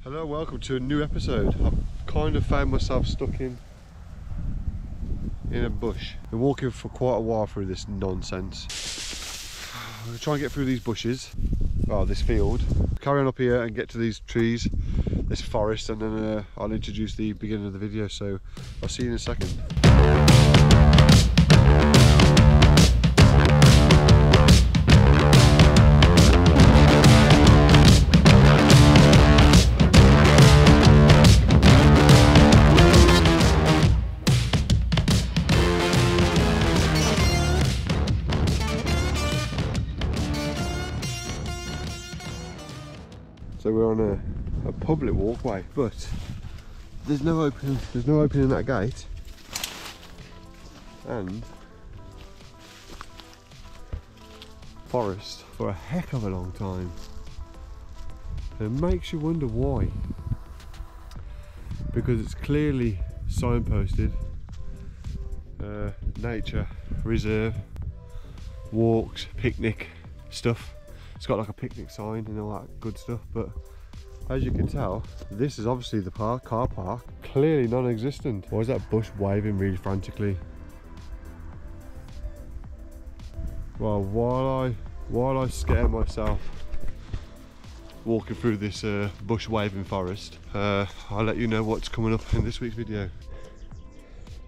Hello, welcome to a new episode. I've kind of found myself stuck in a bush. Been walking for quite a while through this nonsense. I'm going to try and get through these bushes, well, this field, carry on up here and get to these trees, this forest, and then I'll introduce the beginning of the video, so I'll see you in a second. So we're on a public walkway, but there's no opening in that gate, and forest for a heck of a long time. It makes you wonder why, because it's clearly signposted, nature reserve, walks, picnic stuff. It's got like a picnic sign and all that good stuff, but as you can tell, this is obviously the car park, clearly non-existent. Why is that bush waving really frantically? Well, while I scare myself walking through this bush waving forest, I'll let you know what's coming up in this week's video.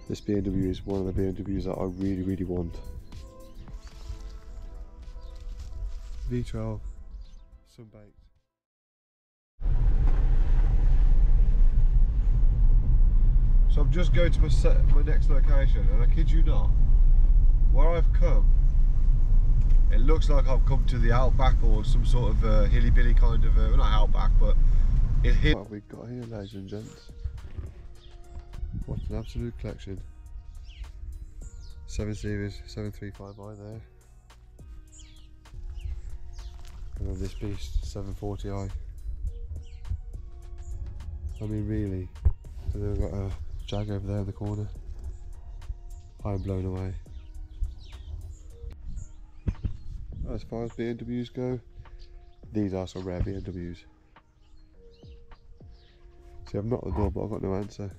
This BMW is one of the BMWs that I really want. V12, sunbaked. So I'm just going to my next location, and I kid you not, where I've come, it looks like I've come to the outback or some sort of hilly-billy kind of, well, not outback, but it hit. What have we got here, ladies and gents? What an absolute collection. 7 Series, 735i there. And then this beast, 740i. I mean, really. And then we've got a Jag over there in the corner. I'm blown away. As far as BMWs go, these are some rare BMWs. See, I've knocked the door, but I've got no answer.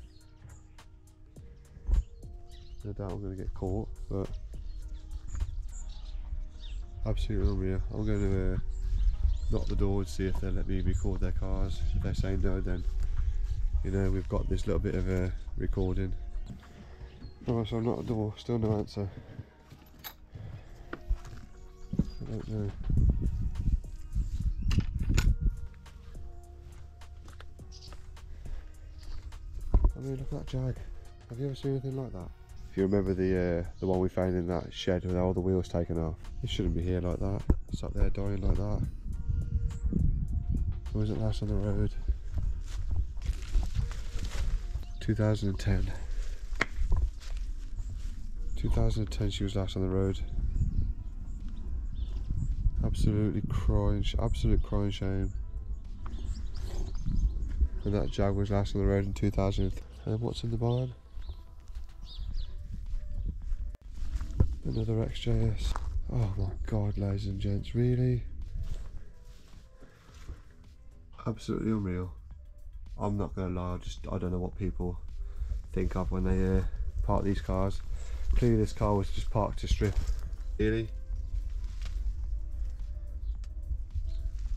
No doubt I'm going to get caught, but absolutely unreal. I'm going to knock the door and see if they'll let me record their cars. If they say no, then you know we've got this little bit of a recording. Alright, so I knocked the door, still no answer. I don't know. I mean, look at that Jag. Have you ever seen anything like that? If you remember the one we found in that shed with all the wheels taken off, it shouldn't be here like that. It's up there dying like that. When was it last on the road? 2010. 2010 she was last on the road. Absolute crying shame. And that Jag was last on the road in 2000. And what's in the barn? Another XJS. Oh my god, ladies and gents, really? Absolutely unreal. I'm not gonna lie, I don't know what people think of when they park these cars. Clearly this car was just parked to strip. Really?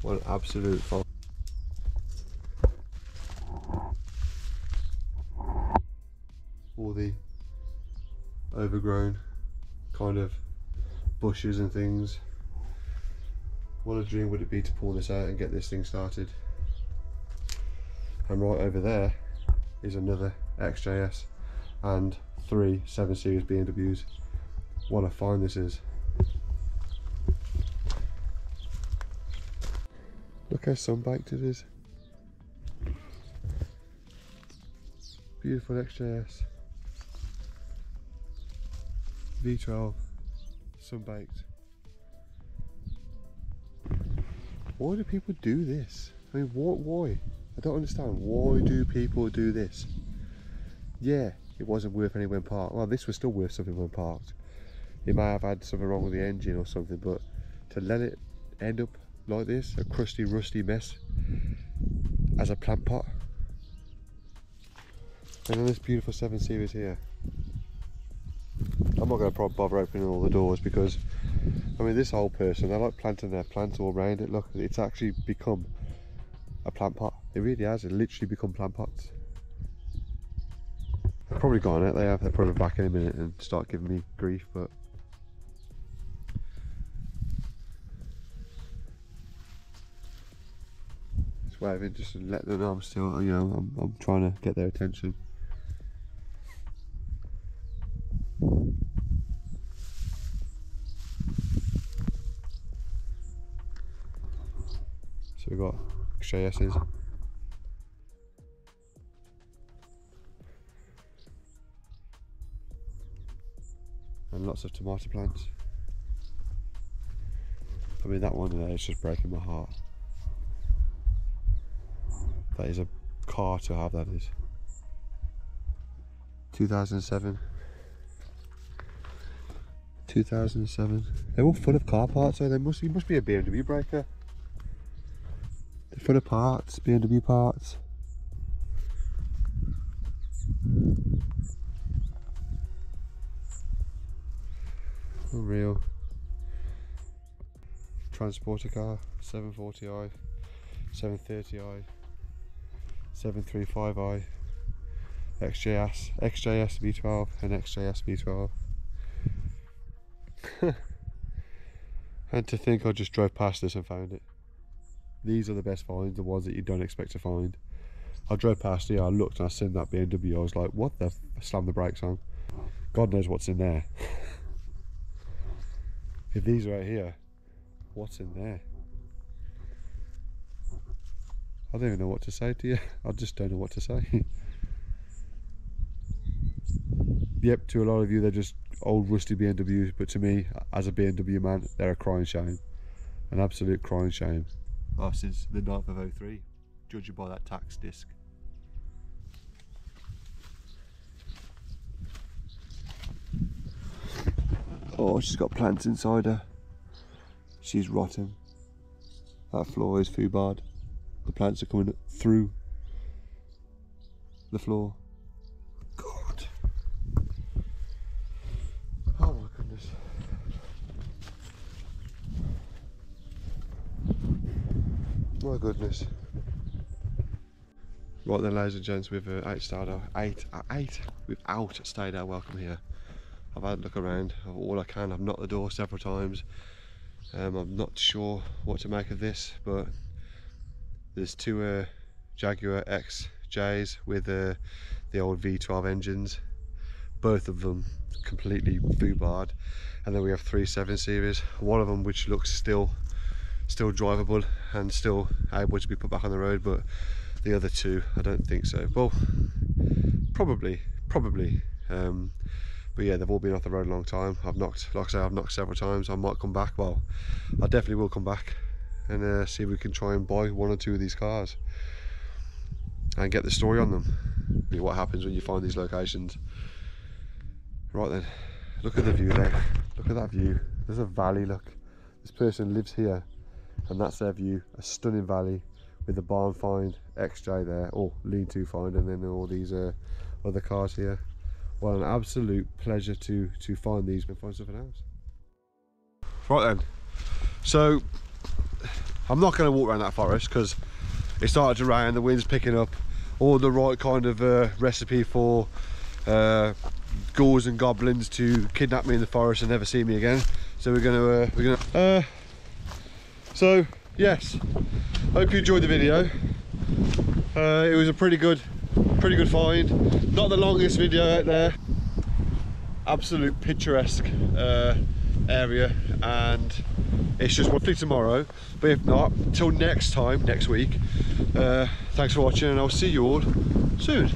What an absolute fault. All the overgrown kind of bushes and things. What a dream would it be to pull this out and get this thing started. And right over there is another XJS and 3 7 Series BMWs. What a find this is. Look how sunbaked it is. Beautiful XJS. V12, sunbaked. Why do people do this? I mean, why? I don't understand. Why do people do this? Yeah, it wasn't worth anything when parked. Well, this was still worth something when parked. It may have had something wrong with the engine or something, but to let it end up like this, a crusty, rusty mess, as a plant pot. And then this beautiful 7 Series here. I'm not going to bother opening all the doors because, I mean, this old person, they like planting their plants all around it. Look, it's actually become a plant pot. It really has. It literally become plant pots. They've probably gone out. They have. They'll probably back in a minute and start giving me grief, but just waving just to let them know I'm still, you know, I'm trying to get their attention. So we've got XJS's. And lots of tomato plants. I mean, that one there is just breaking my heart. That is a car to have, that is. 2007. 2007. They're all full of car parts, so they must be a BMW breaker. They're full of parts, BMW parts. Unreal. Transporter car, 740i, 730i, 735i, XJS V12 and XJS V12. And to think I just drove past this and found it. These are the best finds, the ones that you don't expect to find. I drove past here, I looked and I seen that BMW, I was like, what the f, I slammed the brakes on. God knows what's in there. If these are out here, what's in there? I don't even know what to say to you. I just don't know what to say. Yep, to a lot of you they're just old rusty BMWs, but to me, as a BMW man, they're a crying shame. An absolute crying shame. Oh, since the 9th of 03, judging by that tax disc. Oh, she's got plants inside her. She's rotten. That floor is foobarred. The plants are coming through the floor. God. Oh my goodness. My goodness. Right then, ladies and gents, we've without stayed our welcome here. I've had a look around all I can. I've knocked the door several times. I'm not sure what to make of this, but there's two Jaguar XJs with the old V12 engines, both of them completely foobarred, and then we have 3 7 Series, one of them which looks still drivable and still able to be put back on the road, but the other two I don't think so. Well, probably. But yeah, they've all been off the road a long time. I've knocked, like I say, I've knocked several times. I might come back. Well, I definitely will come back and see if we can try and buy 1 or 2 of these cars and get the story on them. What happens when you find these locations. Right then, look at the view there. Look at that view. There's a valley, look. This person lives here and that's their view. A stunning valley with the barn find XJ there, or lean-to find, and then all these other cars here. Well, an absolute pleasure to find these and find something else. Right then, so I'm not going to walk around that forest because it started to rain, the wind's picking up, all the right kind of recipe for ghouls and goblins to kidnap me in the forest and never see me again. So we're gonna so yes, hope you enjoyed the video. It was a pretty good find. Not the longest video out there. Absolute picturesque area, and it's just hopefully tomorrow, but if not, till next time, next week. Thanks for watching, and I'll see you all soon.